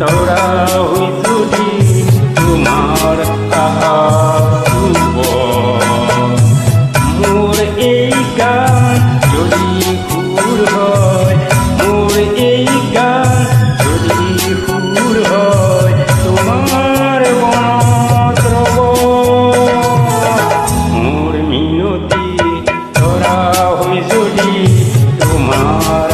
তোরা হুজুরি তোমার মোর এই গান যদি সুর হয়, মোর এই গান যদি সুর হয়, তোমার বনত রব মোর মিনতি তোরা হুজুরি তোমার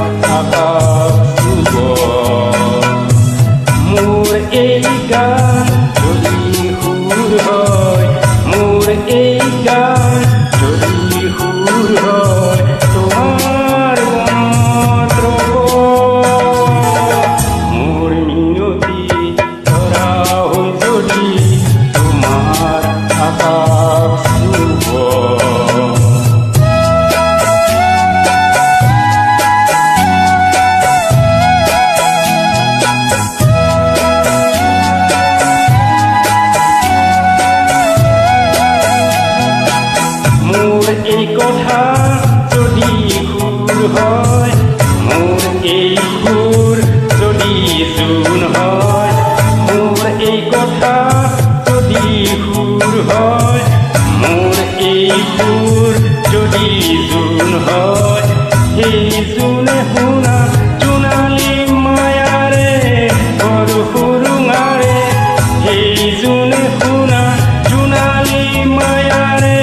মোর এই গান যদি সুর হয়, মোর এই গান যদি সুর হয়, তোমার বনত মোর মিনতি তোরা হুজুরি তোমার আকাশ শুভ। মোর এই কথা যদি সুর হয়, মোর এই সুর যদি জুন হয়, মোর এই কথা যদি সুর হয়, মোর এই সুর যদি জুন হয়, সেই জুনে শুনা জোনালী মায়ারে ঘর সুৰুঙাৰে, সেই জুনে শুনা জোনালী মায়াৰে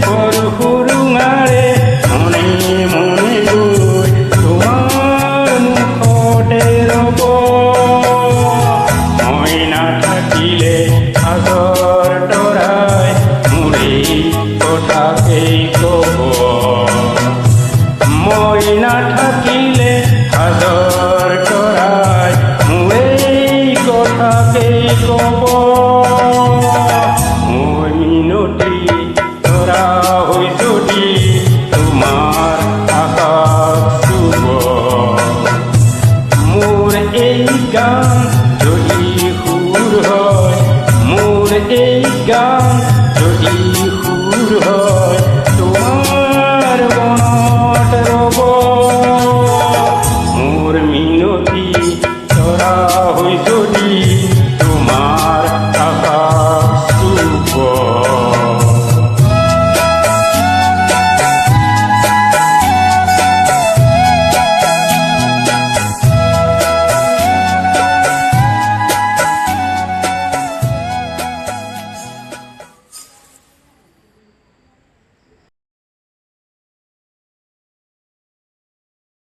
ঘৰ সুৰুঙাৰে, মনে মনে গৈ তোমাৰ মুখতে ৰব, মই নাথাকিলে সাগৰ তৰাই মোৰেই কথাকেই কব, মই নাথাকিলে সাগৰ তৰাই মোৰেই কথাকেই কব, মোৰ মিনতি তোৰা হুজুৰি তোমাৰ আকাশ শুভ। মোৰ এই গান যদি